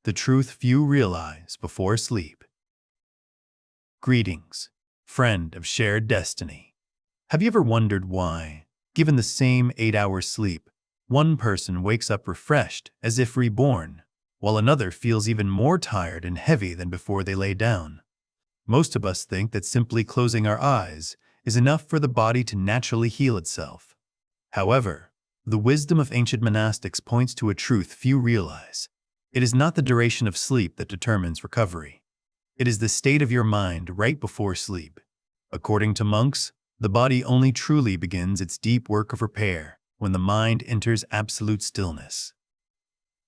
The truth few realize before sleep. Greetings, friend of shared destiny. Have you ever wondered why, given the same 8-hour sleep, one person wakes up refreshed as if reborn, while another feels even more tired and heavy than before they lay down? Most of us think that simply closing our eyes is enough for the body to naturally heal itself. However, the wisdom of ancient monastics points to a truth few realize. It is not the duration of sleep that determines recovery. It is the state of your mind right before sleep. According to monks, the body only truly begins its deep work of repair when the mind enters absolute stillness.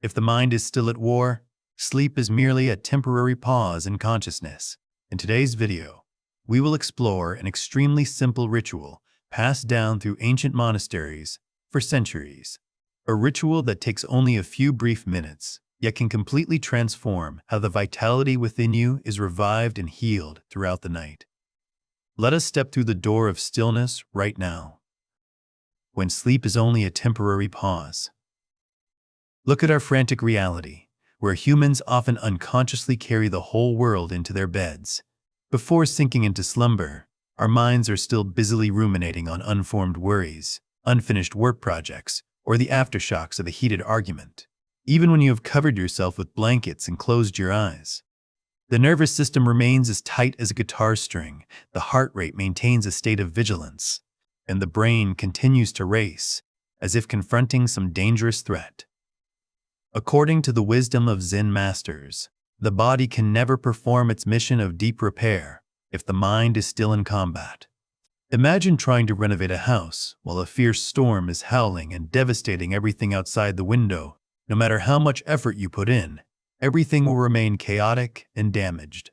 If the mind is still at war, sleep is merely a temporary pause in consciousness. In today's video, we will explore an extremely simple ritual passed down through ancient monasteries for centuries. A ritual that takes only a few brief minutes, yet can completely transform how the vitality within you is revived and healed throughout the night. Let us step through the door of stillness right now, when sleep is only a temporary pause. Look at our frantic reality, where humans often unconsciously carry the whole world into their beds. Before sinking into slumber, our minds are still busily ruminating on unformed worries, unfinished work projects, or the aftershocks of a heated argument. Even when you have covered yourself with blankets and closed your eyes, the nervous system remains as tight as a guitar string, the heart rate maintains a state of vigilance, and the brain continues to race, as if confronting some dangerous threat. According to the wisdom of Zen masters, the body can never perform its mission of deep repair if the mind is still in combat. Imagine trying to renovate a house while a fierce storm is howling and devastating everything outside the window. No matter how much effort you put in, everything will remain chaotic and damaged.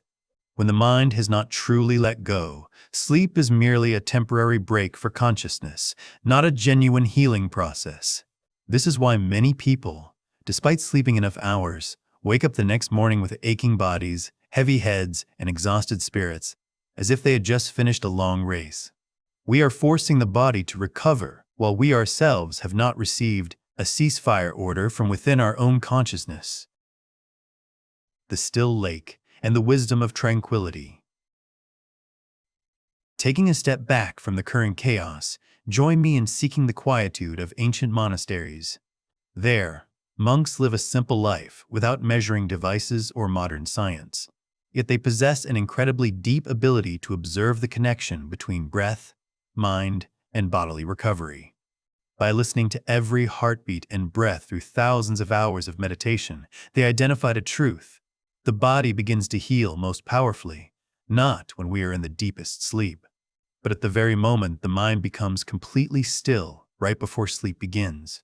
When the mind has not truly let go, sleep is merely a temporary break for consciousness, not a genuine healing process. This is why many people, despite sleeping enough hours, wake up the next morning with aching bodies, heavy heads, and exhausted spirits, as if they had just finished a long race. We are forcing the body to recover while we ourselves have not received a ceasefire order from within our own consciousness. The still lake and the wisdom of tranquility. Taking a step back from the current chaos, join me in seeking the quietude of ancient monasteries. There, monks live a simple life without measuring devices or modern science. Yet they possess an incredibly deep ability to observe the connection between breath, mind, and bodily recovery. By listening to every heartbeat and breath through thousands of hours of meditation, they identified a truth. The body begins to heal most powerfully, not when we are in the deepest sleep, but at the very moment the mind becomes completely still right before sleep begins.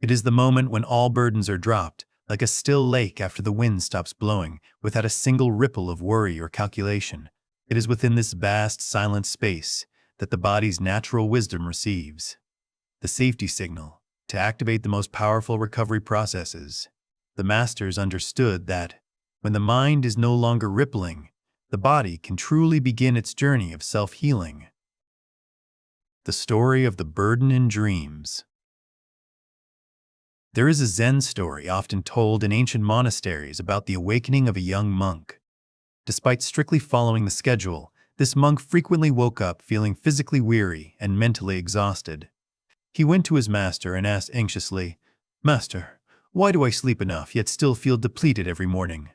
It is the moment when all burdens are dropped, like a still lake after the wind stops blowing, without a single ripple of worry or calculation. It is within this vast, silent space that the body's natural wisdom receives the safety signal to activate the most powerful recovery processes. The masters understood that when the mind is no longer rippling, the body can truly begin its journey of self-healing. The story of the burden in dreams. There is a Zen story often told in ancient monasteries about the awakening of a young monk. Despite strictly following the schedule, this monk frequently woke up feeling physically weary and mentally exhausted. He went to his master and asked anxiously, "Master, why do I sleep enough yet still feel depleted every morning?"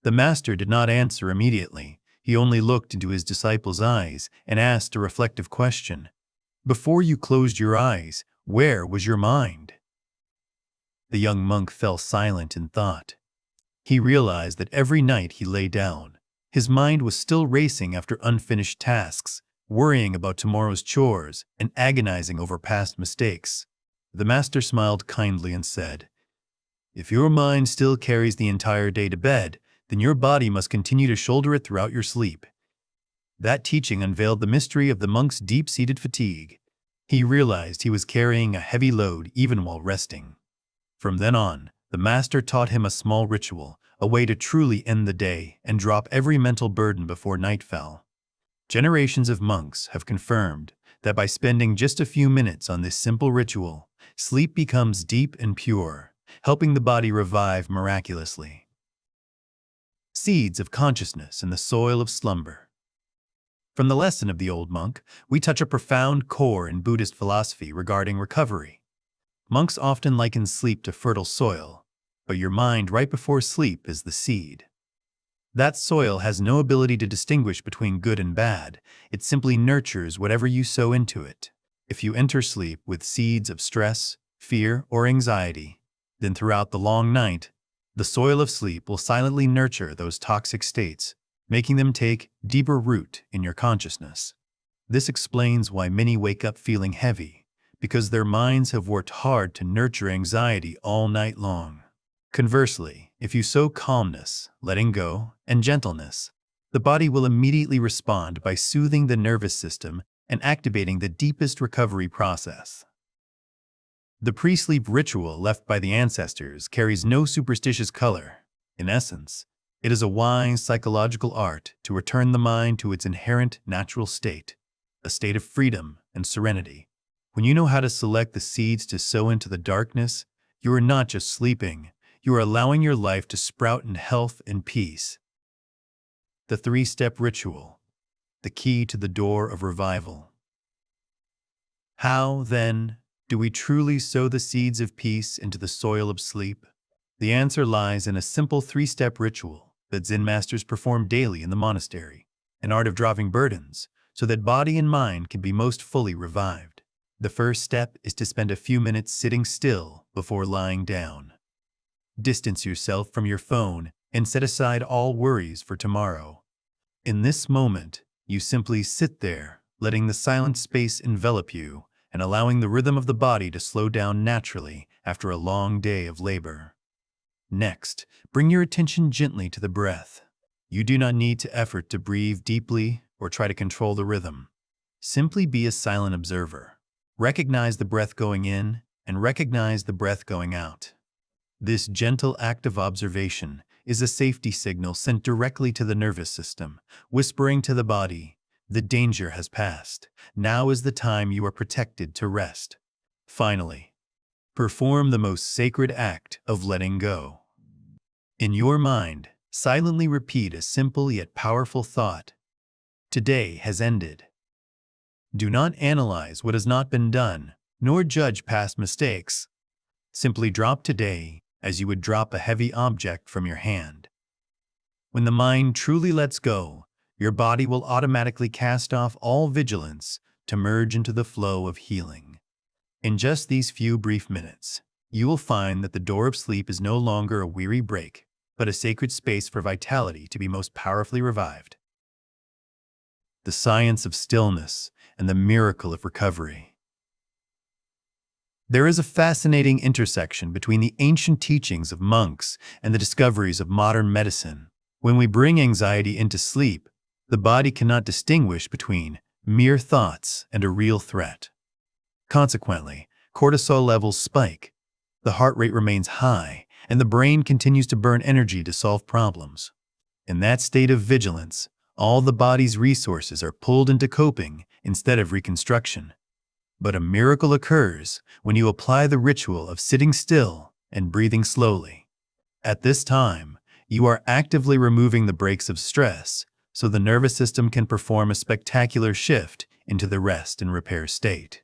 The master did not answer immediately. He only looked into his disciple's eyes and asked a reflective question. "Before you closed your eyes, where was your mind?" The young monk fell silent in thought. He realized that every night he lay down, his mind was still racing after unfinished tasks, worrying about tomorrow's chores and agonizing over past mistakes. The master smiled kindly and said, "If your mind still carries the entire day to bed, then your body must continue to shoulder it throughout your sleep." That teaching unveiled the mystery of the monk's deep-seated fatigue. He realized he was carrying a heavy load even while resting. From then on, the master taught him a small ritual, a way to truly end the day and drop every mental burden before night fell. Generations of monks have confirmed that by spending just a few minutes on this simple ritual, sleep becomes deep and pure, helping the body revive miraculously. seeds of consciousness in the soil of slumber. From the lesson of the old monk, we touch a profound core in Buddhist philosophy regarding recovery. Monks often liken sleep to fertile soil, but your mind right before sleep is the seed. That soil has no ability to distinguish between good and bad. It simply nurtures whatever you sow into it. If you enter sleep with seeds of stress, fear, or anxiety, then throughout the long night, the soil of sleep will silently nurture those toxic states, making them take deeper root in your consciousness. This explains why many wake up feeling heavy, because their minds have worked hard to nurture anxiety all night long. Conversely, if you sow calmness, letting go, and gentleness, the body will immediately respond by soothing the nervous system and activating the deepest recovery process. The pre-sleep ritual left by the ancestors carries no superstitious color. In essence, it is a wise psychological art to return the mind to its inherent natural state, a state of freedom and serenity. When you know how to select the seeds to sow into the darkness, you are not just sleeping, you are allowing your life to sprout in health and peace. The three-step ritual, the key to the door of revival. How, then, do we truly sow the seeds of peace into the soil of sleep? The answer lies in a simple three-step ritual that Zen masters perform daily in the monastery, an art of dropping burdens, so that body and mind can be most fully revived. The first step is to spend a few minutes sitting still before lying down. Distance yourself from your phone and set aside all worries for tomorrow. In this moment, you simply sit there, letting the silent space envelop you and allowing the rhythm of the body to slow down naturally after a long day of labor. Next, bring your attention gently to the breath. You do not need to effort to breathe deeply or try to control the rhythm. Simply be a silent observer. Recognize the breath going in and recognize the breath going out. This gentle act of observation is a safety signal sent directly to the nervous system, whispering to the body, "The danger has passed. Now is the time you are protected to rest." Finally, perform the most sacred act of letting go. In your mind, silently repeat a simple yet powerful thought. Today has ended. Do not analyze what has not been done, nor judge past mistakes. Simply drop today as you would drop a heavy object from your hand. When the mind truly lets go, your body will automatically cast off all vigilance to merge into the flow of healing. In just these few brief minutes, you will find that the door of sleep is no longer a weary break, but a sacred space for vitality to be most powerfully revived. The science of stillness and the miracle of recovery. There is a fascinating intersection between the ancient teachings of monks and the discoveries of modern medicine. When we bring anxiety into sleep, the body cannot distinguish between mere thoughts and a real threat. Consequently, cortisol levels spike, the heart rate remains high, and the brain continues to burn energy to solve problems. In that state of vigilance, all the body's resources are pulled into coping instead of reconstruction. But a miracle occurs when you apply the ritual of sitting still and breathing slowly. At this time, you are actively removing the brakes of stress, so the nervous system can perform a spectacular shift into the rest and repair state.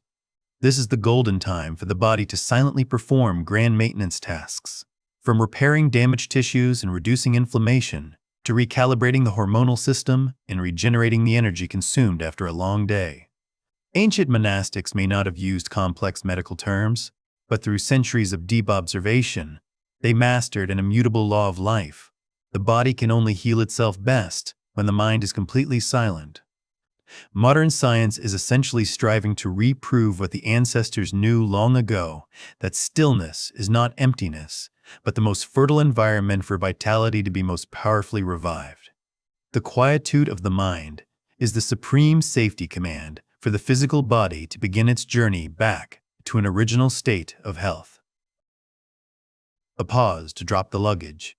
This is the golden time for the body to silently perform grand maintenance tasks, from repairing damaged tissues and reducing inflammation, to recalibrating the hormonal system and regenerating the energy consumed after a long day. Ancient monastics may not have used complex medical terms, but through centuries of deep observation, they mastered an immutable law of life. The body can only heal itself best when the mind is completely silent. Modern science is essentially striving to reprove what the ancestors knew long ago, that stillness is not emptiness, but the most fertile environment for vitality to be most powerfully revived. The quietude of the mind is the supreme safety command for the physical body to begin its journey back to an original state of health. A pause to drop the luggage.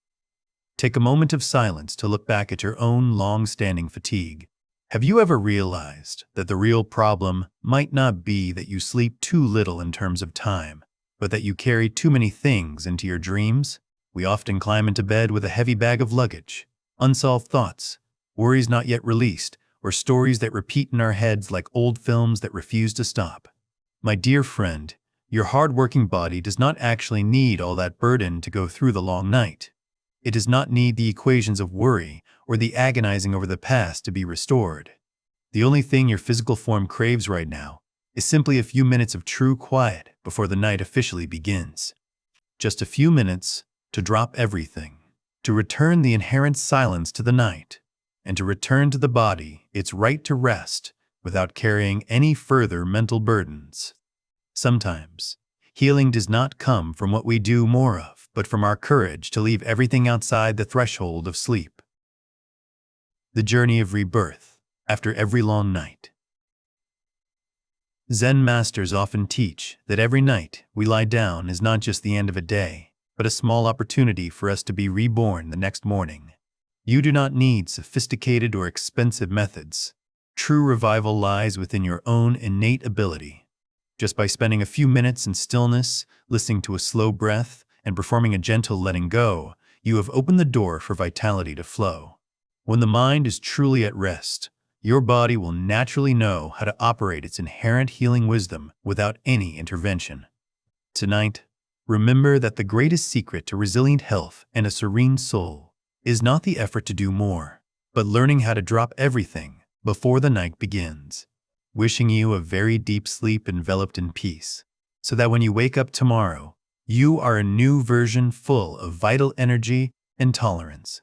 Take a moment of silence to look back at your own long-standing fatigue. Have you ever realized that the real problem might not be that you sleep too little in terms of time, but that you carry too many things into your dreams? We often climb into bed with a heavy bag of luggage, unsolved thoughts, worries not yet released, or stories that repeat in our heads like old films that refuse to stop. My dear friend, your hard-working body does not actually need all that burden to go through the long night. It does not need the equations of worry or the agonizing over the past to be restored. The only thing your physical form craves right now is simply a few minutes of true quiet before the night officially begins. Just a few minutes to drop everything, to return the inherent silence to the night, and to return to the body its right to rest without carrying any further mental burdens. Sometimes, healing does not come from what we do more of, but from our courage to leave everything outside the threshold of sleep. The journey of rebirth after every long night. Zen masters often teach that every night we lie down is not just the end of a day, but a small opportunity for us to be reborn the next morning. You do not need sophisticated or expensive methods. True revival lies within your own innate ability. Just by spending a few minutes in stillness, listening to a slow breath, and performing a gentle letting go, you have opened the door for vitality to flow. When the mind is truly at rest, your body will naturally know how to operate its inherent healing wisdom without any intervention. Tonight, remember that the greatest secret to resilient health and a serene soul is not the effort to do more, but learning how to drop everything before the night begins. Wishing you a very deep sleep enveloped in peace, so that when you wake up tomorrow, you are a new version full of vital energy and tolerance.